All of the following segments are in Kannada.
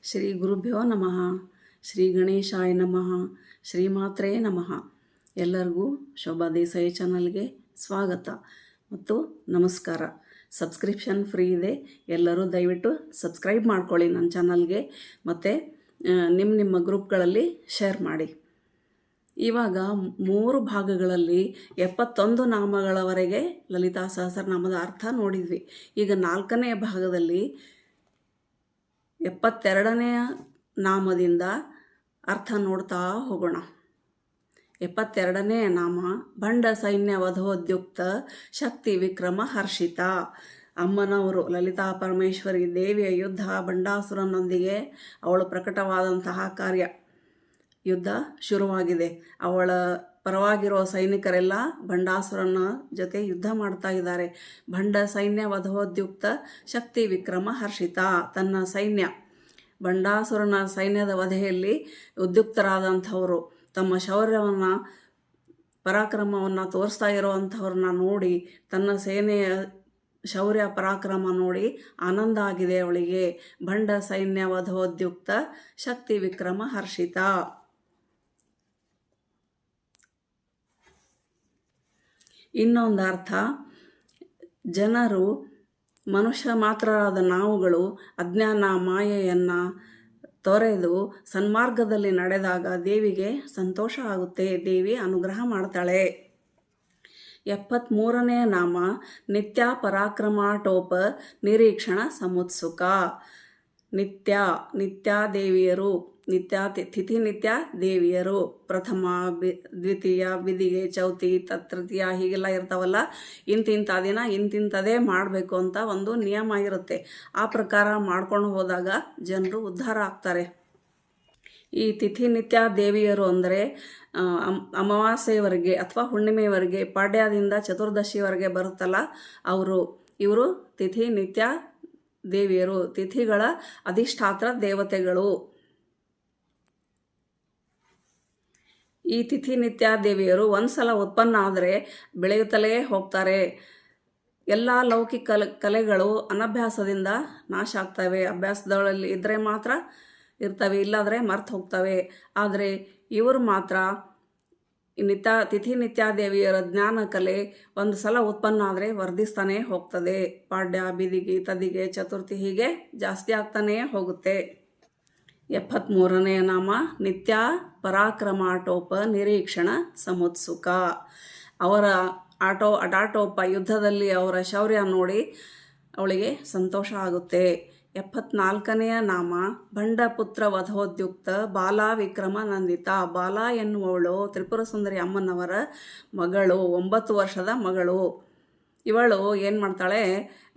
ಶ್ರೀ ಗುರುಭ್ಯೋ ನಮಃ. ಶ್ರೀ ಗಣೇಶಾಯ ನಮಃ. ಶ್ರೀಮಾತ್ರೇ ನಮಃ. ಎಲ್ಲರಿಗೂ ಶೋಭಾ ದೇಸಾಯಿ ಚಾನಲ್ಗೆ ಸ್ವಾಗತ ಮತ್ತು ನಮಸ್ಕಾರ. ಸಬ್ಸ್ಕ್ರಿಪ್ಷನ್ ಫ್ರೀ ಇದೆ, ಎಲ್ಲರೂ ದಯವಿಟ್ಟು ಸಬ್ಸ್ಕ್ರೈಬ್ ಮಾಡ್ಕೊಳ್ಳಿ ನನ್ನ ಚಾನಲ್ಗೆ, ಮತ್ತು ನಿಮ್ಮ ಗ್ರೂಪ್ಗಳಲ್ಲಿ ಶೇರ್ ಮಾಡಿ. ಇವಾಗ 3 ಭಾಗಗಳಲ್ಲಿ 71 ನಾಮಗಳವರೆಗೆ ಲಲಿತಾ ಸಹಸ್ರನಾಮದ ಅರ್ಥ ನೋಡಿದ್ವಿ. ಈಗ 4ನೇ ಭಾಗದಲ್ಲಿ 72ನೇ ನಾಮದಿಂದ ಅರ್ಥ ನೋಡ್ತಾ ಹೋಗೋಣ. 72ನೇ ನಾಮ ಭಂಡ ಸೈನ್ಯ ವಧೋದ್ಯುಕ್ತ ಶಕ್ತಿ ವಿಕ್ರಮ ಹರ್ಷಿತ. ಅಮ್ಮನವರು ಲಲಿತಾ ಪರಮೇಶ್ವರಿ ದೇವಿಯ ಯುದ್ಧ ಬಂಡಾಸುರನೊಂದಿಗೆ ಅವಳು ಪ್ರಕಟವಾದಂತಹ ಕಾರ್ಯ. ಯುದ್ಧ ಶುರುವಾಗಿದೆ. ಅವಳ ಪರವಾಗಿರೋ ಸೈನಿಕರೆಲ್ಲ ಬಂಡಾಸುರನ ಜೊತೆ ಯುದ್ಧ ಮಾಡ್ತಾ ಇದ್ದಾರೆ. ಭಂಡ ಸೈನ್ಯ ವಧೋದ್ಯುಕ್ತ ಶಕ್ತಿ ವಿಕ್ರಮ ಹರ್ಷಿತ. ತನ್ನ ಸೈನ್ಯ, ಬಂಡಾಸುರನ ಸೈನ್ಯದ ವಧೆಯಲ್ಲಿ ಉದ್ಯುಕ್ತರಾದಂಥವರು, ತಮ್ಮ ಶೌರ್ಯವನ್ನು ಪರಾಕ್ರಮವನ್ನು ತೋರಿಸ್ತಾ ಇರೋವಂಥವ್ರನ್ನ ನೋಡಿ, ತನ್ನ ಸೇನೆಯ ಶೌರ್ಯ ಪರಾಕ್ರಮ ನೋಡಿ ಆನಂದ ಆಗಿದೆ ಅವಳಿಗೆ. ಭಂಡ ಸೈನ್ಯ ವಧೋದ್ಯುಕ್ತ ಶಕ್ತಿ ವಿಕ್ರಮ ಹರ್ಷಿತ. ಇನ್ನೊಂದು ಅರ್ಥ, ಜನರು, ಮನುಷ್ಯ ಮಾತ್ರರಾದ ನಾವುಗಳು ಅಜ್ಞಾನ ಮಾಯೆಯನ್ನು ತೊರೆದು ಸನ್ಮಾರ್ಗದಲ್ಲಿ ನಡೆದಾಗ ದೇವಿಗೆ ಸಂತೋಷ ಆಗುತ್ತೆ, ದೇವಿ ಅನುಗ್ರಹ ಮಾಡ್ತಾಳೆ. 73ನೇ ನಾಮ ನಿತ್ಯ ಪರಾಕ್ರಮಾಟೋಪ ನಿರೀಕ್ಷಣ ಸಮುತ್ಸುಕ. ನಿತ್ಯ ದೇವಿಯರು, ತಿಥಿ ನಿತ್ಯ ದೇವಿಯರು. ಪ್ರಥಮ, ದ್ವಿತೀಯ, ಬಿದಿಗೆ, ಚೌತಿ, ತೃತೀಯ ಹೀಗೆಲ್ಲ ಇರ್ತಾವಲ್ಲ. ಇಂತಿಂಥ ದಿನ ಇಂತಿಂಥದೇ ಮಾಡಬೇಕು ಅಂತ ಒಂದು ನಿಯಮ ಇರುತ್ತೆ. ಆ ಪ್ರಕಾರ ಮಾಡ್ಕೊಂಡು ಹೋದಾಗ ಜನರು ಉದ್ಧಾರ ಆಗ್ತಾರೆ. ಈ ತಿಥಿ ನಿತ್ಯ ದೇವಿಯರು ಅಂದರೆ ಅಮಾವಾಸ್ಯೆಯವರೆಗೆ ಅಥವಾ ಹುಣ್ಣಿಮೆಯವರೆಗೆ, ಪಾಡ್ಯದಿಂದ ಚತುರ್ದಶಿವರೆಗೆ ಬರುತ್ತಲ್ಲ, ಇವರು ತಿಥಿ ನಿತ್ಯ ದೇವಿಯರು, ತಿಥಿಗಳ ಅಧಿಷ್ಠಾತ್ರ ದೇವತೆಗಳು. ಈ ತಿಥಿ ನಿತ್ಯ ದೇವಿಯರು ಒಂದ್ಸಲ ಉತ್ಪನ್ನ ಆದರೆ ಬೆಳೆಯುತ್ತಲೇ ಹೋಗ್ತಾರೆ. ಎಲ್ಲ ಲೌಕಿಕ ಕಲೆಗಳು ಅನಭ್ಯಾಸದಿಂದ ನಾಶ ಆಗ್ತವೆ. ಅಭ್ಯಾಸದಲ್ಲಿ ಇದ್ದರೆ ಮಾತ್ರ ಇರ್ತವೆ, ಇಲ್ಲಾದರೆ ಮರ್ತು ಹೋಗ್ತವೆ. ಆದರೆ ಇವರು ಮಾತ್ರ ತಿಥಿ ನಿತ್ಯಾದೇವಿಯರ ಜ್ಞಾನ ಕಲೆ ಒಂದು ಸಲ ಉತ್ಪನ್ನ ಆದರೆ ವರ್ಧಿಸ್ತಾನೆ ಹೋಗ್ತದೆ. ಪಾಡ್ಯ, ಬಿದಿಗೆ, ತದಿಗೆ, ಚತುರ್ಥಿ ಹೀಗೆ ಜಾಸ್ತಿ ಆಗ್ತಾನೇ ಹೋಗುತ್ತೆ. 73ನೇ ನಾಮ ನಿತ್ಯ ಪರಾಕ್ರಮಾಟೋಪ ನಿರೀಕ್ಷಣ ಸಮುತ್ಸುಕ. ಅವರ ಅಟಾಟೋಪ ಯುದ್ಧದಲ್ಲಿ ಅವರ ಶೌರ್ಯ ನೋಡಿ ಅವಳಿಗೆ ಸಂತೋಷ ಆಗುತ್ತೆ. 74ನೆಯ ನಾಮ ಭಂಡಪುತ್ರ ವಧೋದ್ಯುಕ್ತ ಬಾಲಾ ವಿಕ್ರಮ ನಂದಿತ. ಬಾಲಾ ಎನ್ನುವವಳು ತ್ರಿಪುರ ಸುಂದರಿ ಅಮ್ಮನವರ ಮಗಳು, 9 ವರ್ಷದ ಮಗಳು. ಇವಳು ಏನು ಮಾಡ್ತಾಳೆ,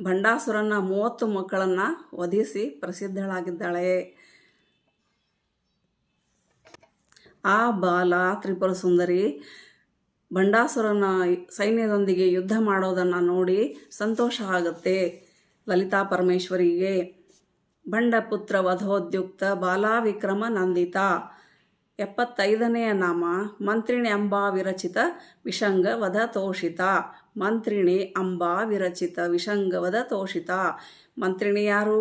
ಭಂಡಾಸುರನ 30 ಮಕ್ಕಳನ್ನು ವಧಿಸಿ ಪ್ರಸಿದ್ಧಳಾಗಿದ್ದಾಳೆ. ಆ ಬಾಲ ತ್ರಿಪುರ ಸುಂದರಿ ಬಂಡಾಸುರನ ಸೈನ್ಯದೊಂದಿಗೆ ಯುದ್ಧ ಮಾಡೋದನ್ನು ನೋಡಿ ಸಂತೋಷ ಆಗುತ್ತೆ ಲಲಿತಾ ಪರಮೇಶ್ವರಿಗೆ. ಭಂಡಪುತ್ರ ವಧೋದ್ಯುಕ್ತ ಬಾಲಾ ವಿಕ್ರಮ ನಂದಿತ. 75ನೆಯ ನಾಮ ಮಂತ್ರಿಣಿ ಅಂಬಾ ವಿರಚಿತ ವಿಷಂಗವಧ ತೋಷಿತ. ಮಂತ್ರಿಣಿ ಅಂಬಾ ವಿರಚಿತ ವಿಷಂಗವಧ ತೋಷಿತ. ಮಂತ್ರಿಣಿ ಯಾರು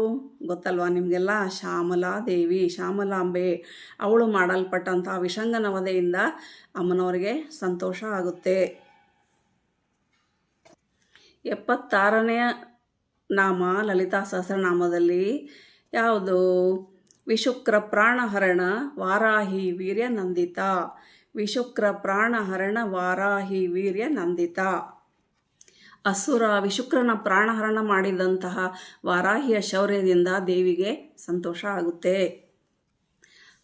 ಗೊತ್ತಲ್ವಾ ನಿಮಗೆಲ್ಲ? ಶ್ಯಾಮಲಾ ದೇವಿ, ಶ್ಯಾಮಲಾಂಬೆ. ಅವಳು ಮಾಡಲ್ಪಟ್ಟಂಥ ವಿಷಂಗನ ವಧೆಯಿಂದ ಅಮ್ಮನವರಿಗೆ ಸಂತೋಷ ಆಗುತ್ತೆ. 76ನೆಯ ನಾಮ ಲಲಿತಾ ಸಹಸ್ರನಾಮದಲ್ಲಿ ಯಾವುದು? ವಿಶುಕ್ರ ಪ್ರಾಣಹರಣ ವಾರಾಹಿ ವೀರ್ಯ ನಂದಿತ. ವಿಶುಕ್ರ ಪ್ರಾಣಹರಣ ವಾರಾಹಿ ವೀರ್ಯ ನಂದಿತ. ಅಸುರ ವಿಶುಕ್ರನ ಪ್ರಾಣಹರಣ ಮಾಡಿದಂತಹ ವಾರಾಹಿಯ ಶೌರ್ಯದಿಂದ ದೇವಿಗೆ ಸಂತೋಷ ಆಗುತ್ತೆ.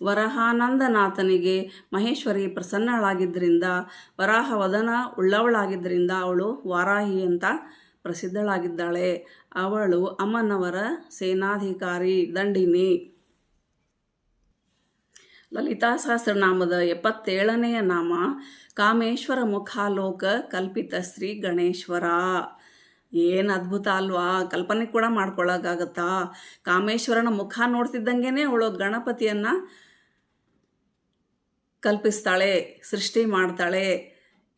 ವರಹಾನಂದನಾಥನಿಗೆ ಮಹೇಶ್ವರಿ ಪ್ರಸನ್ನಳಾಗಿದ್ದರಿಂದ, ವರಾಹ ವದನ ಉಳ್ಳವಳಾಗಿದ್ದರಿಂದ ಅವಳು ವಾರಾಹಿ ಅಂತ ಪ್ರಸಿದ್ಧಳಾಗಿದ್ದಾಳೆ. ಅವಳು ಅಮ್ಮನವರ ಸೇನಾಧಿಕಾರಿ, ದಂಡಿನಿ. ಲಲಿತಾ ಸಹಸ್ರನಾಮದ 77ನೆಯ ನಾಮ ಕಾಮೇಶ್ವರ ಮುಖಾಲೋಕ ಕಲ್ಪಿತ ಶ್ರೀ ಗಣೇಶ್ವರ. ಏನು ಅದ್ಭುತ ಅಲ್ವಾ? ಕಲ್ಪನೆ ಕೂಡ ಮಾಡ್ಕೊಳ್ಳೋಕ್ಕಾಗತ್ತಾ? ಕಾಮೇಶ್ವರನ ಮುಖ ನೋಡ್ತಿದ್ದಂಗೆ ಅವಳು ಗಣಪತಿಯನ್ನು ಕಲ್ಪಿಸ್ತಾಳೆ, ಸೃಷ್ಟಿ ಮಾಡ್ತಾಳೆ.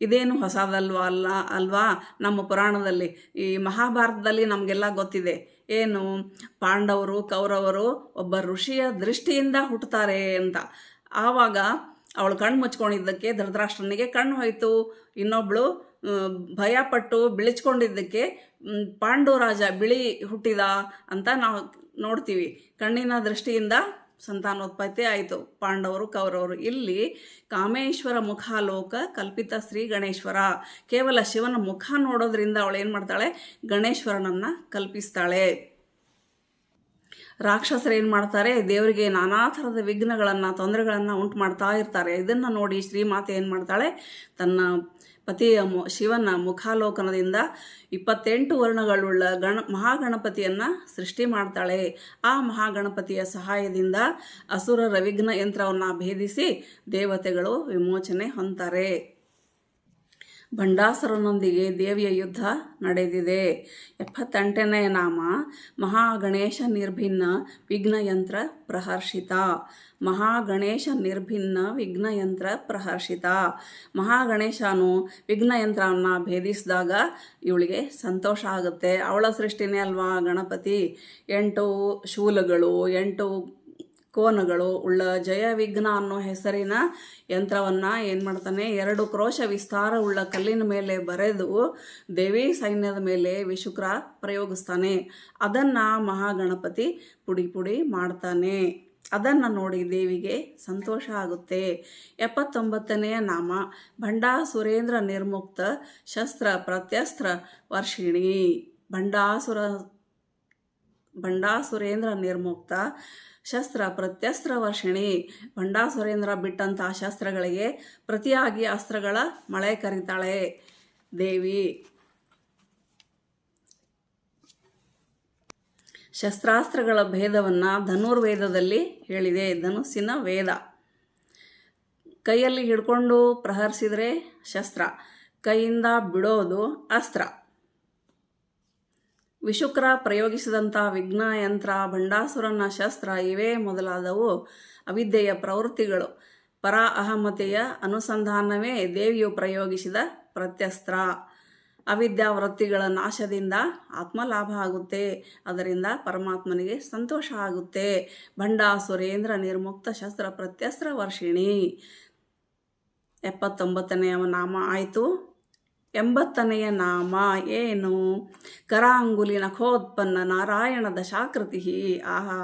ಇದೇನು ಹೊಸದಲ್ವಾ ಅಲ್ವಾ? ನಮ್ಮ ಪುರಾಣದಲ್ಲಿ, ಈ ಮಹಾಭಾರತದಲ್ಲಿ ನಮಗೆಲ್ಲ ಗೊತ್ತಿದೆ. ಏನು ಪಾಂಡವರು ಕೌರವರು ಒಬ್ಬ ಋಷಿಯ ದೃಷ್ಟಿಯಿಂದ ಹುಟ್ಟುತ್ತಾರೆ ಅಂತ. ಆವಾಗ ಅವಳು ಕಣ್ಣು ಮುಚ್ಕೊಂಡಿದ್ದಕ್ಕೆ ಧೃತರಾಷ್ಟ್ರನಿಗೆ ಕಣ್ಣು ಹೋಯಿತು. ಇನ್ನೊಬ್ಬಳು ಭಯಪಟ್ಟು ಬಿಳಿಚ್ಕೊಂಡಿದ್ದಕ್ಕೆ ಪಾಂಡುರಾಜ ಬಿಳಿ ಹುಟ್ಟಿದ ಅಂತ ನಾವು ನೋಡ್ತೀವಿ. ಕಣ್ಣಿನ ದೃಷ್ಟಿಯಿಂದ ಸಂತಾನೋತ್ಪತ್ತಿ ಆಯಿತು ಪಾಂಡವರು ಕೌರವರು. ಇಲ್ಲಿ ಕಾಮೇಶ್ವರ ಮುಖಾಲೋಕ ಕಲ್ಪಿತ ಶ್ರೀ ಗಣೇಶ್ವರ, ಕೇವಲ ಶಿವನ ಮುಖ ನೋಡೋದ್ರಿಂದ ಅವಳು ಏನು ಮಾಡ್ತಾಳೆ, ಗಣೇಶ್ವರನನ್ನು ಕಲ್ಪಿಸ್ತಾಳೆ. ರಾಕ್ಷಸರು ಏನು ಮಾಡ್ತಾರೆ, ದೇವರಿಗೆ ನಾನಾ ಥರದ ವಿಘ್ನಗಳನ್ನು ತೊಂದರೆಗಳನ್ನು ಉಂಟು ಮಾಡ್ತಾ ಇರ್ತಾರೆ. ಇದನ್ನು ನೋಡಿ ಶ್ರೀಮಾತೆ ಏನು ಮಾಡ್ತಾಳೆ, ತನ್ನ ಪತಿಯ ಶಿವನ ಮುಖಾಲೋಕನದಿಂದ 28 ವರ್ಣಗಳುಳ್ಳ ಮಹಾಗಣಪತಿಯನ್ನು ಸೃಷ್ಟಿ ಮಾಡ್ತಾಳೆ. ಆ ಮಹಾಗಣಪತಿಯ ಸಹಾಯದಿಂದ ಅಸುರರ ವಿಘ್ನ ಯಂತ್ರವನ್ನು ಭೇದಿಸಿ ದೇವತೆಗಳು ವಿಮೋಚನೆ ಹೊಂತಾರೆ. ಭಂಡಾಸುರನೊಂದಿಗೆ ದೇವಿಯ ಯುದ್ಧ ನಡೆದಿದೆ. 78ನೇ ನಾಮ ಮಹಾಗಣೇಶ ನಿರ್ಭಿನ್ನ ವಿಘ್ನಯಂತ್ರ ಪ್ರಹರ್ಷಿತ. ಮಹಾಗಣೇಶ ನಿರ್ಭಿನ್ನ ವಿಘ್ನಯಂತ್ರ ಪ್ರಹರ್ಷಿತ. ಮಹಾಗಣೇಶನು ವಿಘ್ನಯಂತ್ರವನ್ನು ಭೇದಿಸಿದಾಗ ಇವಳಿಗೆ ಸಂತೋಷ ಆಗುತ್ತೆ. ಅವಳ ಸೃಷ್ಟಿನೇ ಅಲ್ವಾ ಗಣಪತಿ. 8 ಶೂಲಗಳು 8 ಕೋನಗಳು ಉಳ್ಳ ಜಯ ವಿಘ್ನ ಅನ್ನೋ ಹೆಸರಿನ ಯಂತ್ರವನ್ನು ಏನು ಮಾಡ್ತಾನೆ, 2 ಕ್ರೋಶ ವಿಸ್ತಾರ ಉಳ್ಳ ಕಲ್ಲಿನ ಮೇಲೆ ಬರೆದು ದೇವಿ ಸೈನ್ಯದ ಮೇಲೆ ವಿಶುಕ್ರ ಪ್ರಯೋಗಿಸ್ತಾನೆ. ಅದನ್ನು ಮಹಾಗಣಪತಿ ಪುಡಿ ಪುಡಿ ಮಾಡ್ತಾನೆ. ಅದನ್ನು ನೋಡಿ ದೇವಿಗೆ ಸಂತೋಷ ಆಗುತ್ತೆ. 79ನೇ ನಾಮ ಭಂಡಾಸುರೇಂದ್ರ ನಿರ್ಮುಕ್ತ ಶಸ್ತ್ರ ಪ್ರತ್ಯಸ್ತ್ರ ವರ್ಷಿಣಿ. ಭಂಡಾಸುರೇಂದ್ರ ನಿರ್ಮುಕ್ತ ಶಸ್ತ್ರ ಪ್ರತ್ಯಸ್ತ್ರ ವರ್ಷಿಣಿ. ಭಂಡಾಸುರೇಂದ್ರ ಬಿಟ್ಟಂಥ ಶಸ್ತ್ರಗಳಿಗೆ ಪ್ರತಿಯಾಗಿ ಅಸ್ತ್ರಗಳ ಮಳೆ ಕರೀತಾಳೆ ದೇವಿ. ಶಸ್ತ್ರಾಸ್ತ್ರಗಳ ಭೇದವನ್ನು ಧನುರ್ವೇದದಲ್ಲಿ ಹೇಳಿದೆ. ಧನುಸ್ಸಿನ ವೇದ. ಕೈಯಲ್ಲಿ ಹಿಡ್ಕೊಂಡು ಪ್ರಹರಿಸಿದರೆ ಶಸ್ತ್ರ, ಕೈಯಿಂದ ಬಿಡೋದು ಅಸ್ತ್ರ. ವಿಶುಕ್ರ ಪ್ರಯೋಗಿಸಿದಂಥ ವಿಘ್ನ ಯಂತ್ರ, ಭಂಡಾಸುರನ ಶಸ್ತ್ರ ಇವೇ ಮೊದಲಾದವು ಅವಿದ್ಯೆಯ ಪ್ರವೃತ್ತಿಗಳು. ಪರ ಅಹಮತೆಯ ಅನುಸಂಧಾನವೇ ದೇವಿಯು ಪ್ರಯೋಗಿಸಿದ ಪ್ರತ್ಯಸ್ತ್ರ. ಅವಿದ್ಯಾವೃತ್ತಿಗಳ ನಾಶದಿಂದ ಆತ್ಮಲಾಭ ಆಗುತ್ತೆ. ಅದರಿಂದ ಪರಮಾತ್ಮನಿಗೆ ಸಂತೋಷ ಆಗುತ್ತೆ. ಭಂಡಾಸುರೇಂದ್ರ ನಿರ್ಮುಕ್ತ ಶಸ್ತ್ರ ಪ್ರತ್ಯಸ್ತ್ರ ವರ್ಷಿಣಿ 79ನೇ ನಾಮ ಆಯಿತು. 80ನೇ ನಾಮ ಏನು, ಕರಾಂಗುಲಿ ನಖೋತ್ಪನ್ನ ನಾರಾಯಣ ದಶಾಕೃತಿ. ಆಹಾ,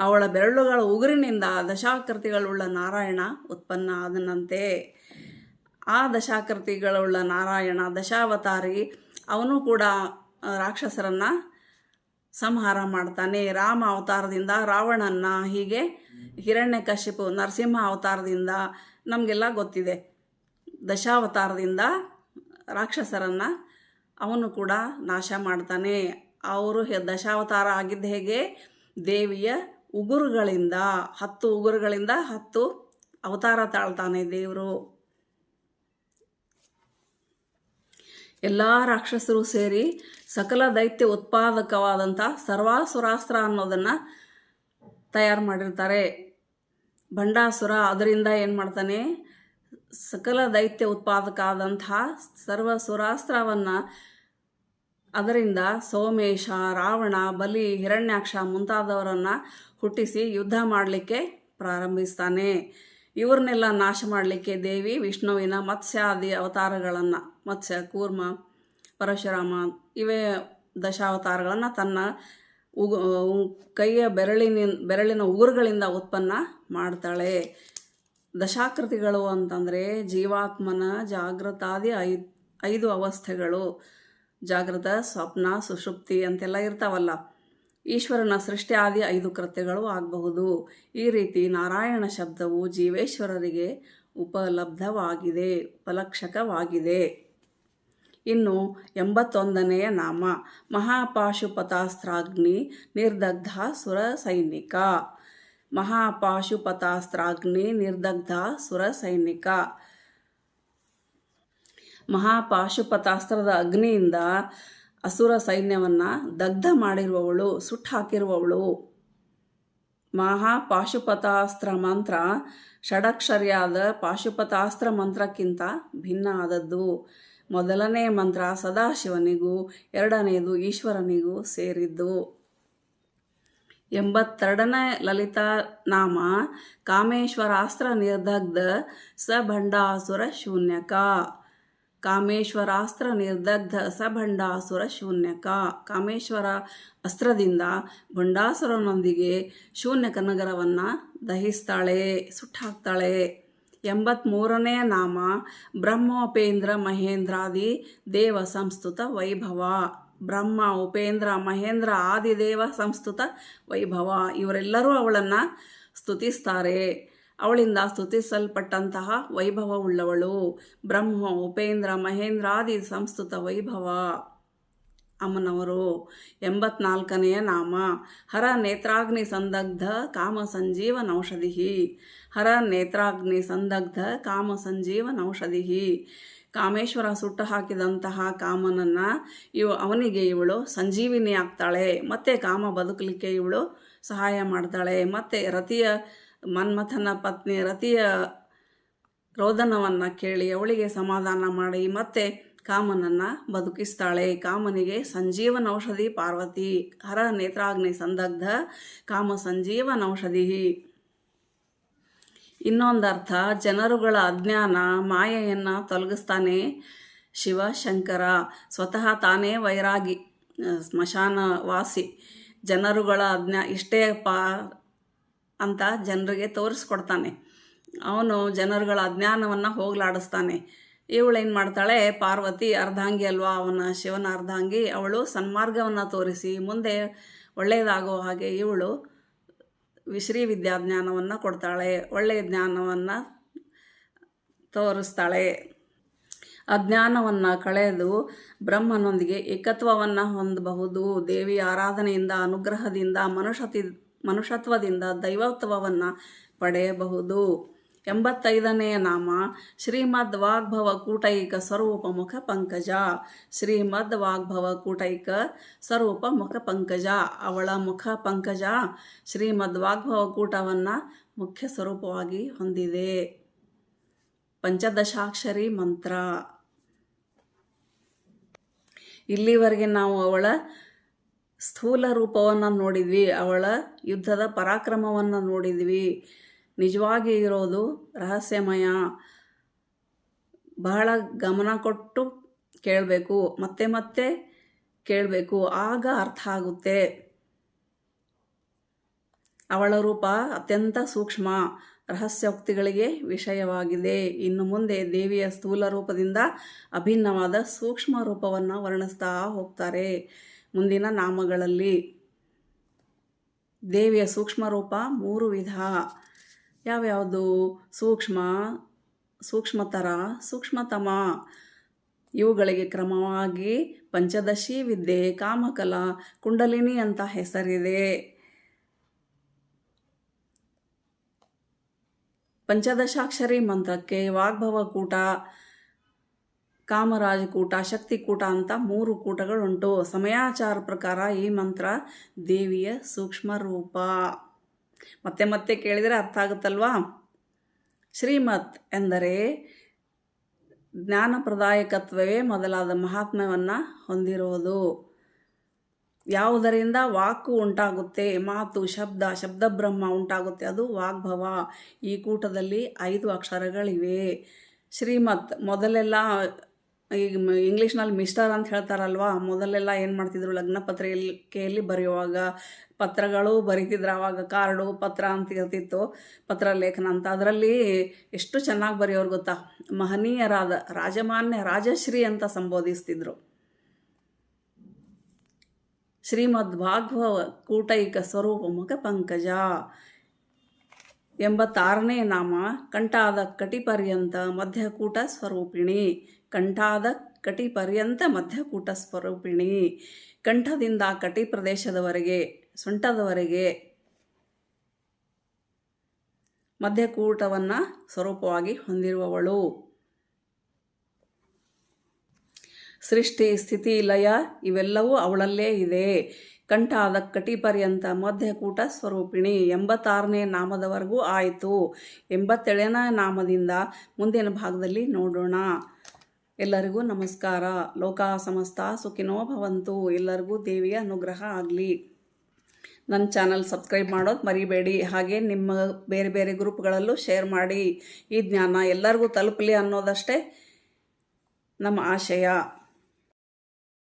ಅವಳ ಬೆರಳುಗಳ ಉಗುರಿನಿಂದ ದಶಾಕೃತಿಗಳುಳ್ಳ ನಾರಾಯಣ ಉತ್ಪನ್ನ ಆದನಂತೆ. ಆ ದಶಾಕೃತಿಗಳುಳ್ಳ ನಾರಾಯಣ ದಶಾವತಾರಿ. ಅವನು ಕೂಡ ರಾಕ್ಷಸರನ್ನು ಸಂಹಾರ ಮಾಡ್ತಾನೆ. ರಾಮ ಅವತಾರದಿಂದ ರಾವಣನ್ನ, ಹೀಗೆ ಹಿರಣ್ಯಕಶಿಪು ನರಸಿಂಹ ಅವತಾರದಿಂದ ನಮಗೆಲ್ಲ ಗೊತ್ತಿದೆ. ದಶಾವತಾರದಿಂದ ರಾಕ್ಷಸರನ್ನು ಅವನು ಕೂಡ ನಾಶ ಮಾಡ್ತಾನೆ. ಅವರು ದಶಾವತಾರ ಆಗಿದ್ದ ಹೇಗೆ, ದೇವಿಯ ಉಗುರುಗಳಿಂದ 10 ಉಗುರುಗಳಿಂದ 10 ಅವತಾರ ತಾಳ್ತಾನೆ ದೇವರು. ಎಲ್ಲ ರಾಕ್ಷಸರು ಸೇರಿ ಸಕಲ ದೈತ್ಯ ಉತ್ಪಾದಕವಾದಂಥ ಸರ್ವಾಸುರಾಸ್ತ್ರ ಅನ್ನೋದನ್ನು ತಯಾರು ಮಾಡಿರ್ತಾರೆ. ಭಂಡಾಸುರ ಅದರಿಂದ ಏನು ಮಾಡ್ತಾನೆ, ಸಕಲ ದೈತ್ಯ ಉತ್ಪಾದಕ ಆದಂತಹ ಸರ್ವಸುರಾಸ್ತ್ರವನ್ನು ಅದರಿಂದ ಸೋಮೇಶ, ರಾವಣ, ಬಲಿ, ಹಿರಣ್ಯಾಕ್ಷ ಮುಂತಾದವರನ್ನು ಹುಟ್ಟಿಸಿ ಯುದ್ಧ ಮಾಡಲಿಕ್ಕೆ ಪ್ರಾರಂಭಿಸ್ತಾನೆ. ಇವ್ರನ್ನೆಲ್ಲ ನಾಶ ಮಾಡಲಿಕ್ಕೆ ದೇವಿ ವಿಷ್ಣುವಿನ ಮತ್ಸ್ಯಾದಿ ಅವತಾರಗಳನ್ನು, ಮತ್ಸ್ಯ, ಕೂರ್ಮ, ಪರಶುರಾಮ ಇವೇ ದಶಾವತಾರಗಳನ್ನು ತನ್ನ ಕೈಯ ಬೆರಳಿನ ಉಗುರುಗಳಿಂದ ಉತ್ಪನ್ನ ಮಾಡ್ತಾಳೆ. ದಶಾಕೃತಿಗಳು ಅಂತಂದರೆ ಜೀವಾತ್ಮನ ಜಾಗೃತಾದಿ 5 ಅವಸ್ಥೆಗಳು. ಜಾಗೃತ, ಸ್ವಪ್ನ, ಸುಷುಪ್ತಿ ಅಂತೆಲ್ಲ ಇರ್ತಾವಲ್ಲ. ಈಶ್ವರನ ಸೃಷ್ಟಿ ಆದಿ 5 ಕೃತ್ಯಗಳು ಆಗಬಹುದು. ಈ ರೀತಿ ನಾರಾಯಣ ಶಬ್ದವು ಜೀವೇಶ್ವರರಿಗೆ ಉಪಲಬ್ಧವಾಗಿದೆ, ಉಪಲಕ್ಷಕವಾಗಿದೆ. ಇನ್ನು 81ನೇ ನಾಮ ಮಹಾಪಾಶುಪತಾಸ್ತ್ರಾಗ್ನಿ ನಿರ್ದಗ್ಧ ಸುರ ಸೈನಿಕ. ಮಹಾಪಾಶುಪತಾಸ್ತ್ರಾಗ್ನಿ ನಿರ್ದಗ್ಧ ಸುರ ಸೈನಿಕ. ಮಹಾಪಾಶುಪತಾಸ್ತ್ರದ ಅಗ್ನಿಯಿಂದ ಅಸುರ ಸೈನ್ಯವನ್ನು ದಗ್ಧ ಮಾಡಿರುವವಳು, ಸುಟ್ಟು ಹಾಕಿರುವವಳು. ಮಹಾಪಾಶುಪತಾಸ್ತ್ರ ಮಂತ್ರ ಷಡಕ್ಷರಿಯಾದ ಪಾಶುಪತಾಸ್ತ್ರ ಮಂತ್ರಕ್ಕಿಂತ ಭಿನ್ನ ಆದದ್ದು. ಮೊದಲನೇ ಮಂತ್ರ ಸದಾಶಿವನಿಗೂ, ಎರಡನೆಯದು ಈಶ್ವರನಿಗೂ ಸೇರಿದ್ದು. 82ನೇ ಲಲಿತಾ ನಾಮ ಕಾಮೇಶ್ವರಾಸ್ತ್ರ ನಿರ್ದಗ್ಧ ಸಭಂಡಾಸುರ ಶೂನ್ಯಕ. ಕಾಮೇಶ್ವರಾಸ್ತ್ರ ನಿರ್ದಗ್ಧ ಸಭಂಡಾಸುರ ಶೂನ್ಯಕ. ಕಾಮೇಶ್ವರ ಅಸ್ತ್ರದಿಂದ ಭಂಡಾಸುರನೊಂದಿಗೆ ಶೂನ್ಯಕ ನಗರವನ್ನು ದಹಿಸ್ತಾಳೆ, ಸುಟ್ಟಾಕ್ತಾಳೆ. 83ನೇ ನಾಮ ಬ್ರಹ್ಮೋಪೇಂದ್ರ ಮಹೇಂದ್ರಾದಿ ದೇವ ಸಂಸ್ತುತ ವೈಭವ. ಬ್ರಹ್ಮ, ಉಪೇಂದ್ರ, ಮಹೇಂದ್ರ ಆದಿದೇವ ಸಂಸ್ತುತ ವೈಭವ ಇವರೆಲ್ಲರೂ ಅವಳನ್ನು ಸ್ತುತಿಸ್ತಾರೆ. ಅವಳಿಂದ ಸ್ತುತಿಸಲ್ಪಟ್ಟಂತಹ ವೈಭವವುಳ್ಳವಳು ಬ್ರಹ್ಮ, ಉಪೇಂದ್ರ, ಮಹೇಂದ್ರಾದಿ ಸಂಸ್ತುತ ವೈಭವ ಅಮ್ಮನವರು. 84ನೆಯ ನಾಮ ಹರ ನೇತ್ರಾಗ್ನಿ ಸಂದಗ್ಧ ಕಾಮ ಸಂಜೀವನೌಷಧಿ. ಹರ ನೇತ್ರಾಗ್ನಿ ಸಂದಗ್ಧ ಕಾಮ ಸಂಜೀವನೌಷಧಿ. ಕಾಮೇಶ್ವರ ಸುಟ್ಟು ಹಾಕಿದಂತಹ ಕಾಮನನ್ನು ಅವನಿಗೆ ಇವಳು ಸಂಜೀವಿನಿ ಆಗ್ತಾಳೆ. ಮತ್ತು ಕಾಮ ಬದುಕಲಿಕ್ಕೆ ಇವಳು ಸಹಾಯ ಮಾಡ್ತಾಳೆ. ಮತ್ತು ರತಿಯ ಮನ್ಮಥನ ಪತ್ನಿ ರತಿಯ ರೋದನವನ್ನು ಕೇಳಿ ಅವಳಿಗೆ ಸಮಾಧಾನ ಮಾಡಿ ಮತ್ತೆ ಕಾಮನನ್ನು ಬದುಕಿಸ್ತಾಳೆ. ಕಾಮನಿಗೆ ಸಂಜೀವನೌಷಧಿ ಪಾರ್ವತಿ. ಹರ ನೇತ್ರಾಗ್ನಿ ಸಂದಗ್ಧ ಕಾಮ ಸಂಜೀವನೌಷಧಿ. ಇನ್ನೊಂದರ್ಥ ಜನರುಗಳ ಅಜ್ಞಾನ ಮಾಯೆಯನ್ನು ತೊಲಗಿಸ್ತಾನೆ ಶಿವಶಂಕರ. ಸ್ವತಃ ತಾನೇ ವೈರಾಗಿ, ಸ್ಮಶಾನವಾಸಿ. ಜನರುಗಳ ಇಷ್ಟೇಪ್ಪ ಅಂತ ಜನರಿಗೆ ತೋರಿಸ್ಕೊಡ್ತಾನೆ. ಅವನು ಜನರುಗಳ ಅಜ್ಞಾನವನ್ನು ಹೋಗಲಾಡಿಸ್ತಾನೆ. ಇವಳೇನು ಮಾಡ್ತಾಳೆ, ಪಾರ್ವತಿ ಅರ್ಧಾಂಗಿ ಅಲ್ವಾ, ಅವನ ಶಿವನ ಅರ್ಧಾಂಗಿ. ಅವಳು ಸನ್ಮಾರ್ಗವನ್ನು ತೋರಿಸಿ ಮುಂದೆ ಒಳ್ಳೆಯದಾಗೋ ಹಾಗೆ ಇವಳು ಶ್ರೀ ವಿದ್ಯಾಜ್ಞಾನವನ್ನು ಕೊಡ್ತಾಳೆ, ಒಳ್ಳೆಯ ಜ್ಞಾನವನ್ನು ತೋರಿಸ್ತಾಳೆ. ಅಜ್ಞಾನವನ್ನು ಕಳೆದು ಬ್ರಹ್ಮನೊಂದಿಗೆ ಏಕತ್ವವನ್ನು ಹೊಂದಬಹುದು. ದೇವಿಯ ಆರಾಧನೆಯಿಂದ, ಅನುಗ್ರಹದಿಂದ, ಮನುಷ್ಯತ್ವದಿಂದ ದೈವತ್ವವನ್ನು ಪಡೆಯಬಹುದು. 85ನೆಯ ನಾಮ ಶ್ರೀಮದ್ ವಾಗ್ಭವ ಕೂಟೈಕ ಸ್ವರೂಪ ಮುಖ ಪಂಕಜ. ಶ್ರೀಮದ್ ವಾಗ್ಭವ ಕೂಟೈಕ ಸ್ವರೂಪ ಮುಖ ಪಂಕಜ. ಅವಳ ಮುಖ ಪಂಕಜ ಶ್ರೀಮದ್ ವಾಗ್ಭವ ಕೂಟವನ್ನು ಮುಖ್ಯ ಸ್ವರೂಪವಾಗಿ ಹೊಂದಿದೆ. ಪಂಚದಶಾಕ್ಷರಿ ಮಂತ್ರ. ಇಲ್ಲಿವರೆಗೆ ನಾವು ಅವಳ ಸ್ಥೂಲ ರೂಪವನ್ನು ನೋಡಿದ್ವಿ, ಅವಳ ಯುದ್ಧದ ಪರಾಕ್ರಮವನ್ನು ನೋಡಿದ್ವಿ. ನಿಜವಾಗಿ ಇರೋದು ರಹಸ್ಯಮಯ. ಬಹಳ ಗಮನ ಕೊಟ್ಟು ಕೇಳಬೇಕು, ಮತ್ತೆ ಮತ್ತೆ ಕೇಳಬೇಕು, ಆಗ ಅರ್ಥ ಆಗುತ್ತೆ. ಅವಳ ರೂಪ ಅತ್ಯಂತ ಸೂಕ್ಷ್ಮ, ರಹಸ್ಯೋಕ್ತಿಗಳಿಗೆ ವಿಷಯವಾಗಿದೆ. ಇನ್ನು ಮುಂದೆ ದೇವಿಯ ಸ್ಥೂಲ ರೂಪದಿಂದ ಅಭಿನ್ನವಾದ ಸೂಕ್ಷ್ಮ ರೂಪವನ್ನು ವರ್ಣಿಸ್ತಾ ಹೋಗ್ತಾರೆ ಮುಂದಿನ ನಾಮಗಳಲ್ಲಿ. ದೇವಿಯ ಸೂಕ್ಷ್ಮ ರೂಪ 3 ವಿಧ. ಯಾವ್ಯಾವುದು? ಸೂಕ್ಷ್ಮ, ಸೂಕ್ಷ್ಮತರ, ಸೂಕ್ಷ್ಮತಮ. ಇವುಗಳಿಗೆ ಕ್ರಮವಾಗಿ ಪಂಚದಶಿ ವಿದ್ಯೆ, ಕಾಮಕಲಾ, ಕುಂಡಲಿನಿ ಅಂತ ಹೆಸರಿದೆ. ಪಂಚದಶಾಕ್ಷರಿ ಮಂತ್ರಕ್ಕೆ ವಾಗ್ಭವ ಕೂಟ, ಕಾಮರಾಜ ಕೂಟ, ಶಕ್ತಿಕೂಟ ಅಂತ 3 ಕೂಟಗಳುಂಟು. ಸಮಯಾಚಾರ ಪ್ರಕಾರ ಈ ಮಂತ್ರ ದೇವಿಯ ಸೂಕ್ಷ್ಮ ರೂಪ. ಮತ್ತೆ ಮತ್ತೆ ಕೇಳಿದರೆ ಅರ್ಥ ಆಗುತ್ತಲ್ವಾ. ಶ್ರೀಮತ್ ಎಂದರೆ ಜ್ಞಾನಪ್ರದಾಯಕತ್ವವೇ ಮೊದಲಾದ ಮಹಾತ್ಮ್ಯವನ್ನು ಹೊಂದಿರೋದು. ಯಾವುದರಿಂದ ವಾಕು ಉಂಟಾಗುತ್ತೆ, ಮಾತು, ಶಬ್ದ ಬ್ರಹ್ಮ ಉಂಟಾಗುತ್ತೆ, ಅದು ವಾಗ್ಭವ. ಈ ಕೂಟದಲ್ಲಿ 5 ಅಕ್ಷರಗಳಿವೆ. ಶ್ರೀಮತ್ ಮೊದಲೆಲ್ಲ, ಈಗ ಇಂಗ್ಲೀಷ್ನಲ್ಲಿ ಮಿಸ್ಟರ್ ಅಂತ ಹೇಳ್ತಾರಲ್ವ, ಮೊದಲೆಲ್ಲ ಏನು ಮಾಡ್ತಿದ್ರು, ಲಗ್ನ ಪತ್ರಿಕೆಯಲ್ಲಿ ಬರೆಯುವಾಗ ಪತ್ರಗಳು ಬರೀತಿದ್ರು. ಆವಾಗ ಕಾರ್ಡು ಪತ್ರ ಅಂತ ಇರ್ತಿತ್ತು, ಪತ್ರ ಲೇಖನ ಅಂತ. ಅದರಲ್ಲಿ ಎಷ್ಟು ಚೆನ್ನಾಗಿ ಬರೆಯೋರು ಗೊತ್ತಾ, ಮಹನೀಯರಾದ ರಾಜಮಾನ್ಯ ರಾಜಶ್ರೀ ಅಂತ ಸಂಬೋಧಿಸ್ತಿದ್ರು. ಶ್ರೀಮದ್ ಭಾಗವತ ಕೂಟೈಕ ಸ್ವರೂಪ ಮುಖ ಪಂಕಜ. 86ನೇ ನಾಮ ಕಂಠಾದ ಕಟಿಪರ್ಯಂತ ಮಧ್ಯಕೂಟ ಸ್ವರೂಪಿಣಿ. ಕಂಠಾದ ಕಟಿಪರ್ಯಂತ ಮಧ್ಯಕೂಟ ಸ್ವರೂಪಿಣಿ. ಕಂಠದಿಂದ ಕಟಿ ಪ್ರದೇಶದವರೆಗೆ, ಸೊಂಟದವರೆಗೆ ಮಧ್ಯಕೂಟವನ್ನು ಸ್ವರೂಪವಾಗಿ ಹೊಂದಿರುವವಳು. ಸೃಷ್ಟಿ, ಸ್ಥಿತಿ, ಲಯ ಇವೆಲ್ಲವೂ ಅವಳಲ್ಲೇ ಇದೆ. ಕಂಠಾದ ಕಟಿಪರ್ಯಂತ ಮಧ್ಯಕೂಟ ಸ್ವರೂಪಿಣಿ. 86ನೇ ನಾಮದವರೆಗೂ ಆಯಿತು. 87ನೇ ನಾಮದಿಂದ ಮುಂದಿನ ಭಾಗದಲ್ಲಿ ನೋಡೋಣ. ಎಲ್ಲರಿಗೂ ನಮಸ್ಕಾರ. ಲೋಕ ಸಮಸ್ತ ಸುಖಿನೋ ಭವಂತು. ಎಲ್ಲರಿಗೂ ದೇವಿಯ ಅನುಗ್ರಹ ಆಗಲಿ. ನನ್ನ ಚಾನಲ್ ಸಬ್ಸ್ಕ್ರೈಬ್ ಮಾಡೋದು ಮರಿಬೇಡಿ. ಹಾಗೆ ನಿಮ್ಮ ಬೇರೆ ಬೇರೆ ಗ್ರೂಪ್ಗಳಲ್ಲೂ ಶೇರ್ ಮಾಡಿ. ಈ ಜ್ಞಾನ ಎಲ್ಲರಿಗೂ ತಲುಪಲಿ ಅನ್ನೋದಷ್ಟೇ ನಮ್ಮ ಆಶಯ.